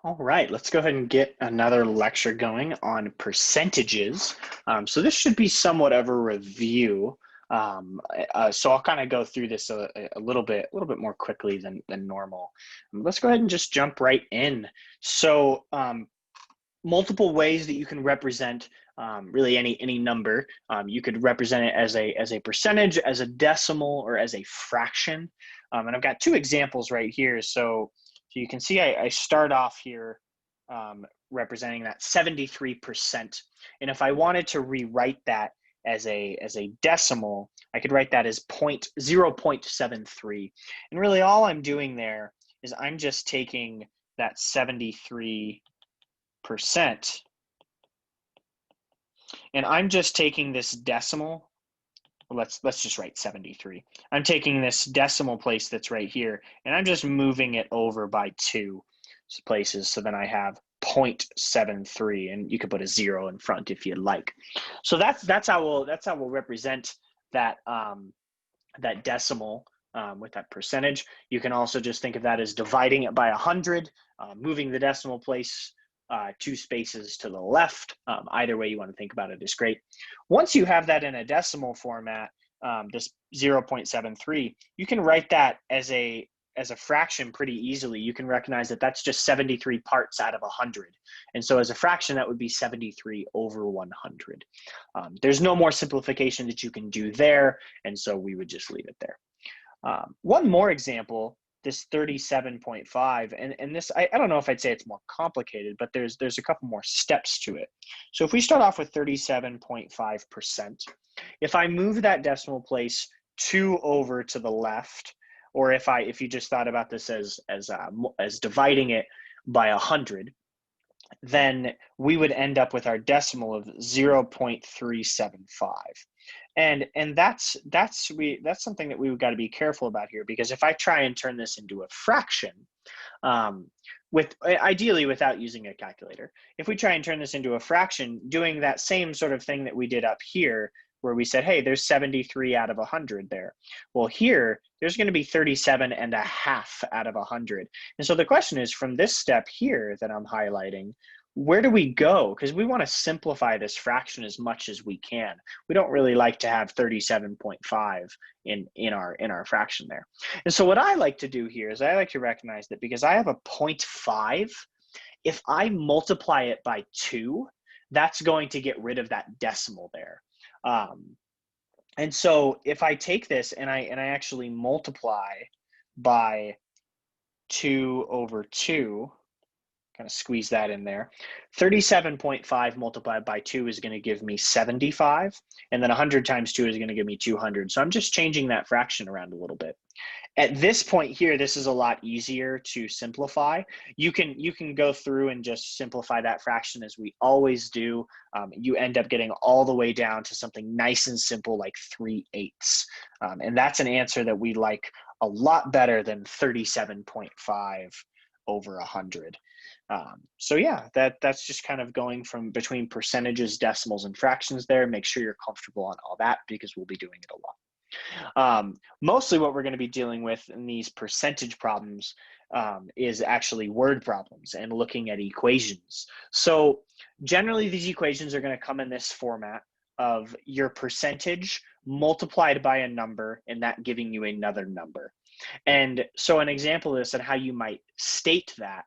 All right, let's go ahead and get another lecture going on percentages. So this should be somewhat of a review. So I'll kind of go through this a little bit more quickly than normal. Let's go ahead and just jump right in. So multiple ways that you can represent really any number. You could represent it as a percentage, as a decimal, or as a fraction. And I've got two examples right here. So you can see I start off here representing that 73%. And if I wanted to rewrite that as a decimal, I could write that as 0.73. And really all I'm doing there is I'm just taking that 73%, and I'm just taking this decimal. Let's just write 73. I'm taking this decimal place that's right here, and I'm just moving it over by 2 places. So then I have 0.73, and you could put a 0 in front if you'd like. So that's how we'll represent that that decimal with that percentage. You can also just think of that as dividing it by 100, moving the decimal place 2 spaces to the left. Either way you want to think about it is great. Once you have that in a decimal format, this 0.73, you can write that as a fraction pretty easily. You can recognize that that's just 73 parts out of 100. And so as a fraction, that would be 73 over 100. There's no more simplification that you can do there, and so we would just leave it there. One more example, this 37.5, and this, I don't know if I'd say it's more complicated, but there's a couple more steps to it. So if we start off with 37.5%, if I move that decimal place 2 over to the left, or if you just thought about this as dividing it by 100, then we would end up with our decimal of 0.375. And that's something that we've got to be careful about here, because if I try and turn this into a fraction, ideally without using a calculator, if we try and turn this into a fraction, doing that same sort of thing that we did up here, where we said, hey, there's 73 out of 100 there. Well, here, there's going to be 37.5 out of 100. And so the question is, from this step here that I'm highlighting, where do we go? Because we want to simplify this fraction as much as we can. We don't really like to have 37.5 in our fraction there. And so what I like to do here is I like to recognize that because I have a 0.5, if I multiply it by 2, that's going to get rid of that decimal there. And so if I take this and I actually multiply by 2 over 2, kind of squeeze that in there, 37.5 multiplied by 2 is going to give me 75, and then 100 times 2 is going to give me 200. So I'm just changing that fraction around a little bit. At this point here, this is a lot easier to simplify. You can go through and just simplify that fraction as we always do. You end up getting all the way down to something nice and simple like 3/8. And that's an answer that we like a lot better than 37.5 over 100. So yeah, that's just kind of going from between percentages, decimals, and fractions there. Make sure you're comfortable on all that, because we'll be doing it a lot. Mostly what we're going to be dealing with in these percentage problems is actually word problems and looking at equations. So generally these equations are going to come in this format of your percentage multiplied by a number and that giving you another number. And so an example of this and how you might state that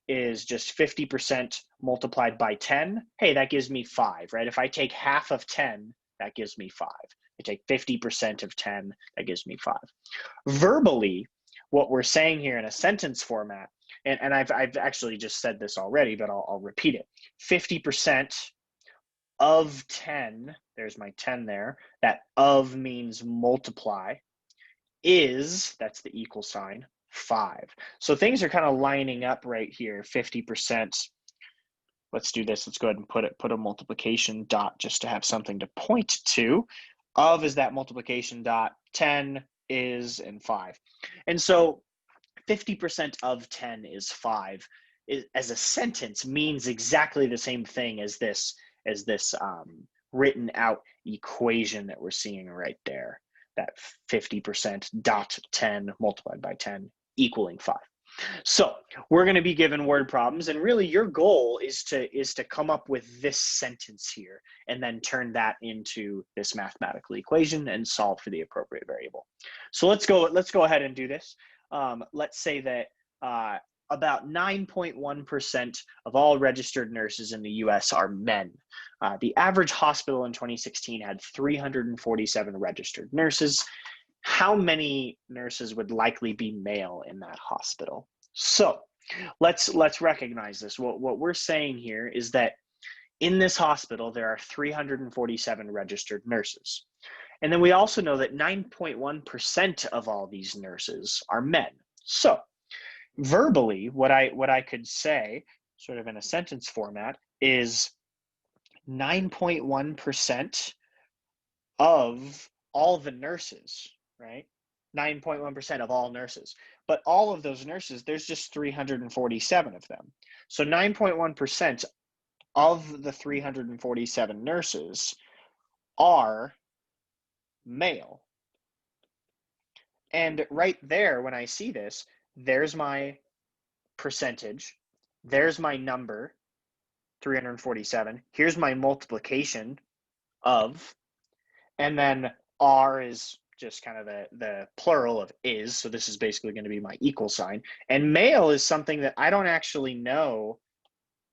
is just 50% multiplied by 10. Hey, that gives me 5, right? If I take half of 10, that gives me 5. I take 50% of 10, that gives me 5. Verbally, what we're saying here in a sentence format, and I've actually just said this already, but I'll repeat it. 50% of 10, there's my 10 there, that of means multiply, is, that's the equal sign, 5. So things are kind of lining up right here, 50%. Let's do this. Let's go ahead and put a multiplication dot just to have something to point to. Of is that multiplication dot, 10 is, and 5. And so 50% of 10 is 5 as a sentence means exactly the same thing as this written out equation that we're seeing right there, that 50% dot 10 multiplied by 10 equaling 5. So we're going to be given word problems, and really your goal is to come up with this sentence here and then turn that into this mathematical equation and solve for the appropriate variable. So let's go ahead and do this. Let's say that about 9.1% of all registered nurses in the US are men. The average hospital in 2016 had 347 registered nurses. How many nurses would likely be male in that hospital? So let's recognize this. What we're saying here is that in this hospital, there are 347 registered nurses. And then we also know that 9.1% of all these nurses are men. So verbally, what I could say, sort of in a sentence format, is 9.1% of all the nurses, right? 9.1% of all nurses. But all of those nurses, there's just 347 of them. So 9.1% of the 347 nurses are male. And right there, when I see this, there's my percentage, there's my number, 347. Here's my multiplication of, and then R is just kind of the plural of is, so this is basically going to be my equal sign. And male is something that I don't actually know.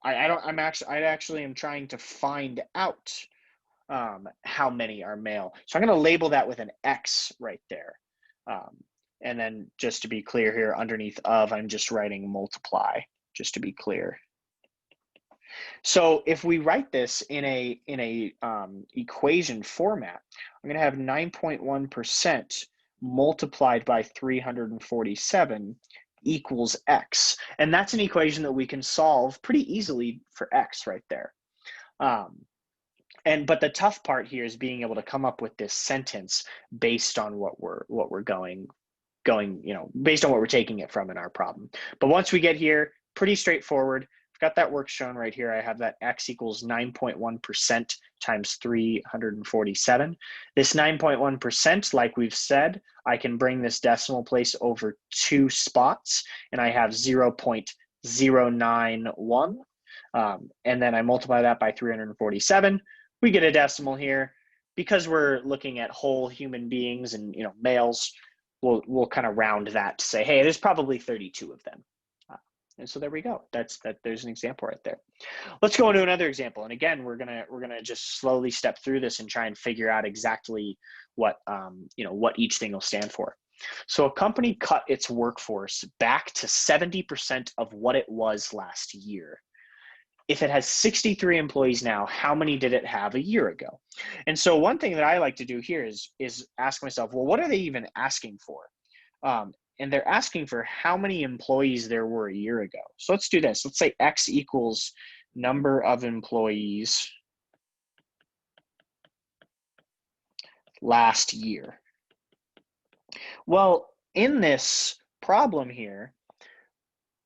I actually am trying to find out how many are male. So I'm going to label that with an X right there. And then just to be clear here, underneath of, I'm just writing multiply, just to be clear. So if we write this in a equation format, I'm going to have 9.1% multiplied by 347 equals X. And that's an equation that we can solve pretty easily for X right there. But the tough part here is being able to come up with this sentence based on what we're going, based on what we're taking it from in our problem. But once we get here, pretty straightforward. I've got that work shown right here. I have that X equals 9.1% times 347. This 9.1%, like we've said, I can bring this decimal place over 2 spots, and I have 0.091. And then I multiply that by 347. We get a decimal here. Because we're looking at whole human beings and males, we'll kind of round that to say, hey, there's probably 32 of them. And so there we go. There's an example right there. Let's go into another example. And again, we're gonna just slowly step through this and try and figure out exactly what what each thing will stand for. So a company cut its workforce back to 70% of what it was last year. If it has 63 employees now, how many did it have a year ago? And so one thing that I like to do here is ask myself, well, what are they even asking for? And they're asking for how many employees there were a year ago. So let's do this. Let's say X equals number of employees last year. Well, in this problem here,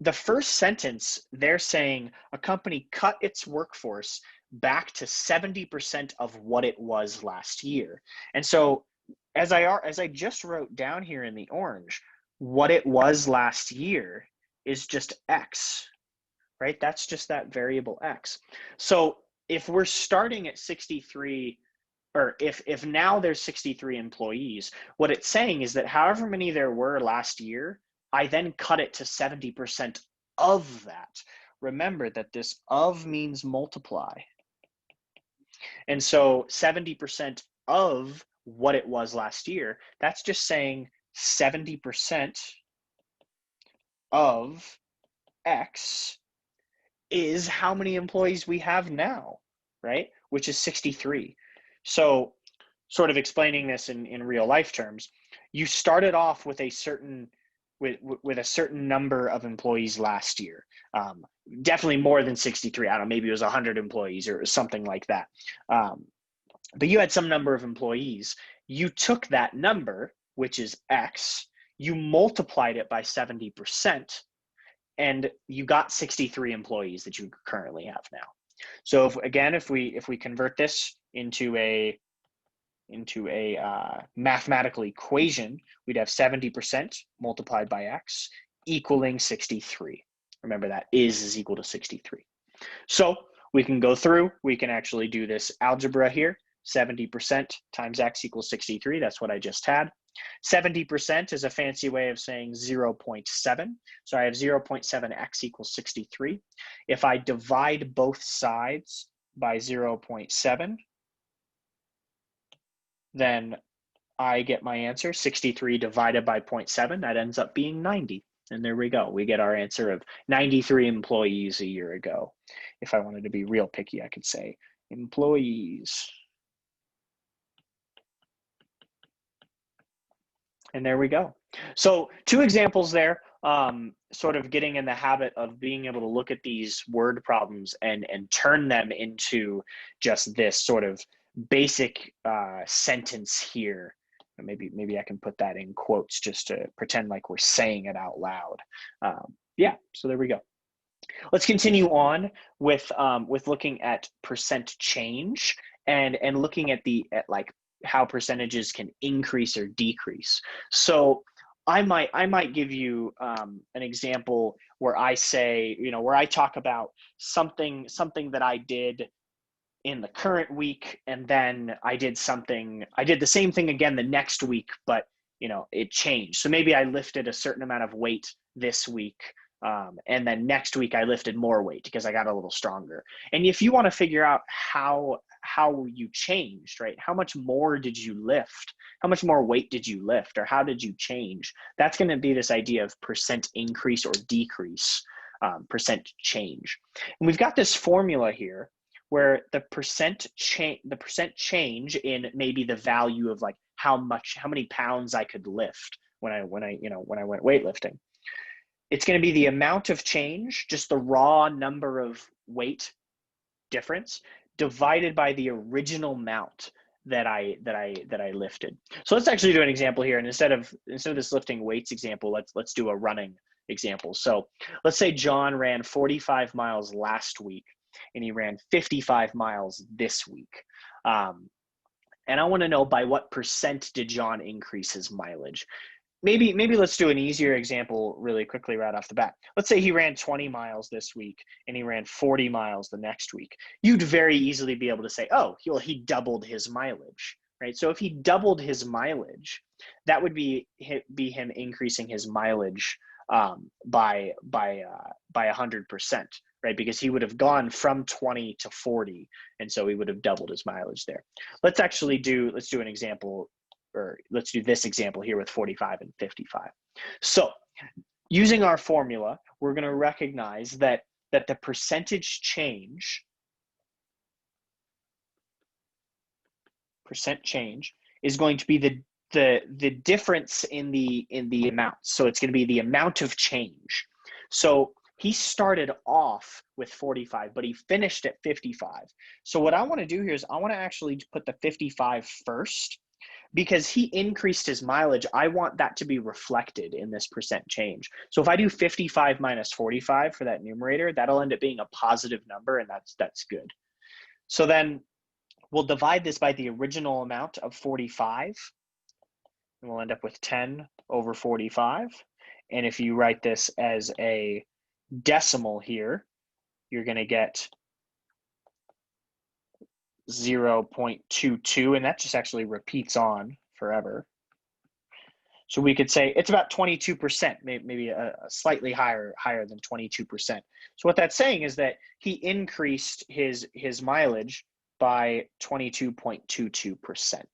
the first sentence, they're saying a company cut its workforce back to 70% of what it was last year. And so as I just wrote down here in the orange, what it was last year is just X, right? That's just that variable X. So if we're starting at 63, or if now there's 63 employees, what it's saying is that however many there were last year, I then cut it to 70% of that. Remember that this of means multiply. And so 70% of what it was last year, that's just saying 70% of X is how many employees we have now, right? Which is 63. So sort of explaining this in real life terms, you started off with a certain number of employees last year. Definitely more than 63. I don't know, maybe it was 100 employees or something like that. But you had some number of employees. You took that number, which is X, you multiplied it by 70%, and you got 63 employees that you currently have now. So if we convert this into a mathematical equation, we'd have 70% multiplied by X equaling 63. Remember that is equal to 63. So we can go through, we can actually do this algebra here. 70% times x equals 63, that's what I just had. 70% is a fancy way of saying 0.7. So I have 0.7x equals 63. If I divide both sides by 0.7, then I get my answer, 63 divided by 0.7, that ends up being 90. And there we go. We get our answer of 93 employees a year ago. If I wanted to be real picky, I could say employees. And there we go. So 2 examples there, sort of getting in the habit of being able to look at these word problems and turn them into just this sort of basic sentence here. Maybe I can put that in quotes just to pretend like we're saying it out loud. Yeah, so there we go. Let's continue on with looking at percent change and looking at like how percentages can increase or decrease. So I might give you an example where I say, where I talk about something that I did in the current week, and then I did the same thing again the next week, but it changed. So maybe I lifted a certain amount of weight this week, and then next week I lifted more weight because I got a little stronger. And if you want to figure out how you changed, right? How much more did you lift? How much more weight did you lift? Or how did you change? That's going to be this idea of percent increase or decrease, percent change. And we've got this formula here where the percent change in maybe the value of like how many pounds I could lift when I went weightlifting. It's going to be the amount of change, just the raw number of weight difference, divided by the original amount that I lifted. So let's actually do an example here, and instead of this lifting weights example, let's do a running example. So let's say John ran 45 miles last week, and he ran 55 miles this week. And I want to know by what percent did John increase his mileage. Maybe let's do an easier example really quickly right off the bat. Let's say he ran 20 miles this week and he ran 40 miles the next week. You'd very easily be able to say, oh, he doubled his mileage, right? So if he doubled his mileage, that would be him increasing his mileage by 100%, right? Because he would have gone from 20 to 40, and so he would have doubled his mileage there. Let's do an example. Or let's do this example here with 45 and 55. So using our formula, we're going to recognize that the percentage change, is going to be the difference in the amount. So it's going to be the amount of change. So he started off with 45, but he finished at 55. So what I want to do here is I want to actually put the 55 first. Because he increased his mileage, I want that to be reflected in this percent change. So if I do 55 minus 45 for that numerator, that'll end up being a positive number, and that's good. So then we'll divide this by the original amount of 45, and we'll end up with 10 over 45. And if you write this as a decimal here, you're going to get 0.22, and that just actually repeats on forever. So we could say it's about 22%, maybe a slightly higher than 22%. So what that's saying is that he increased his mileage by 22.22%.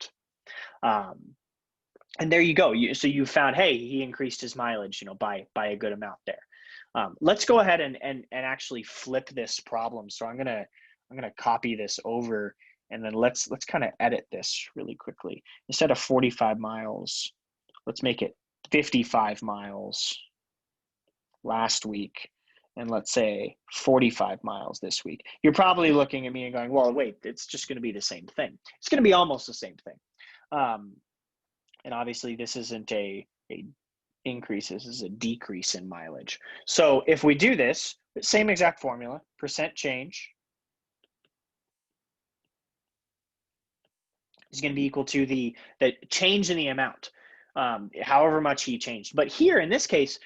And there you go. So you found, hey, he increased his mileage, by a good amount there. Let's go ahead and actually flip this problem. So I'm gonna copy this over, and then let's kind of edit this really quickly. Instead of 45 miles, let's make it 55 miles last week, and let's say 45 miles this week. You're probably looking at me and going, well, wait, it's just going to be the same thing. It's going to be almost the same thing. And obviously this isn't a increase, this is a decrease in mileage. So if we do this, same exact formula, percent change is going to be equal to the change in the amount, however much he changed. But here in this case,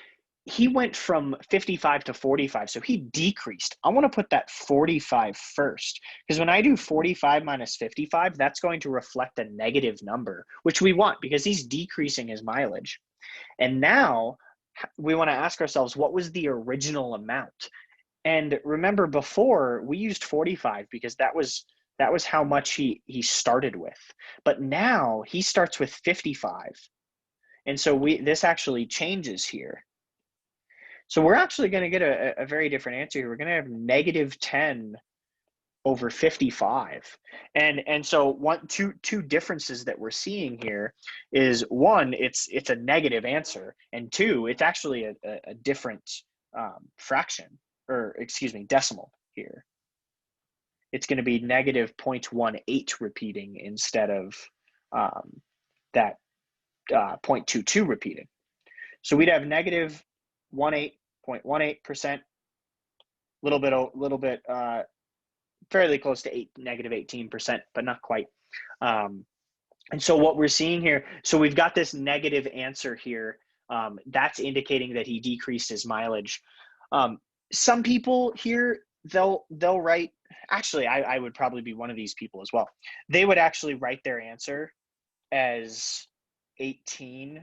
he went from 55 to 45, so he decreased. I want to put that 45 first, because when I do 45 minus 55, that's going to reflect a negative number, which we want because he's decreasing his mileage. And now we want to ask ourselves, what was the original amount? And remember, before we used 45 because that was how much he started with. But now he starts with 55. And so this actually changes here. So we're actually going to get a very different answer here. We're going to have negative 10 over 55. And so two differences that we're seeing here is, one, it's a negative answer, and two, it's actually a different fraction, or excuse me, decimal here. It's going to be negative 0.18 repeating instead of that 0.22 repeating. So we'd have negative 0.18%, little bit fairly close to negative 18%, but not quite. And so what we're seeing here, so we've got this negative answer here. That's indicating that he decreased his mileage. Some people here, they'll write, actually, I would probably be one of these people as well. They would actually write their answer as 18%.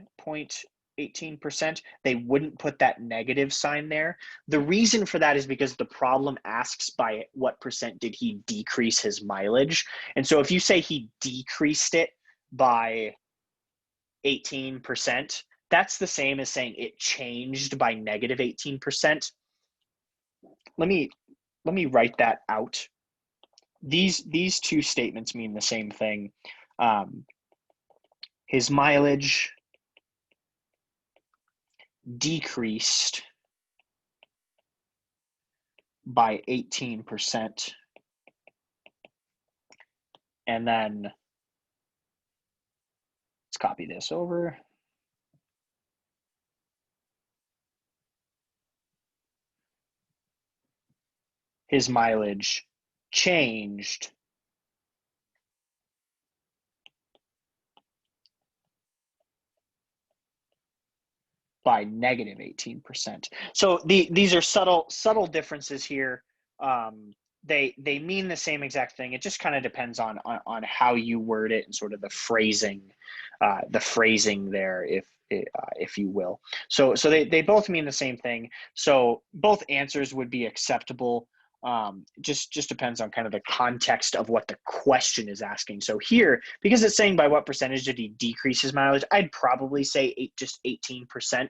They wouldn't put that negative sign there. The reason for that is because the problem asks by what percent did he decrease his mileage. And so if you say he decreased it by 18%, that's the same as saying it changed by negative 18%. Let me write that out. These two statements mean the same thing. His mileage decreased by 18%. And then let's copy this over. His mileage changed by negative 18%. So these are subtle differences here. They mean the same exact thing. It just kind of depends on how you word it and sort of the phrasing there, if you will. So they both mean the same thing. So both answers would be acceptable. Just depends on kind of the context of what the question is asking. So here, because it's saying by what percentage did he decrease his mileage, I'd probably say just 18%.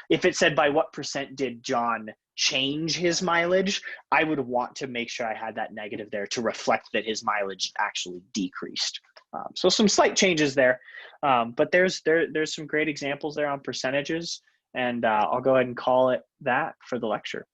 If it said by what percent did John change his mileage, I would want to make sure I had that negative there to reflect that his mileage actually decreased. So some slight changes there, but there's some great examples there on percentages, and I'll go ahead and call it that for the lecture.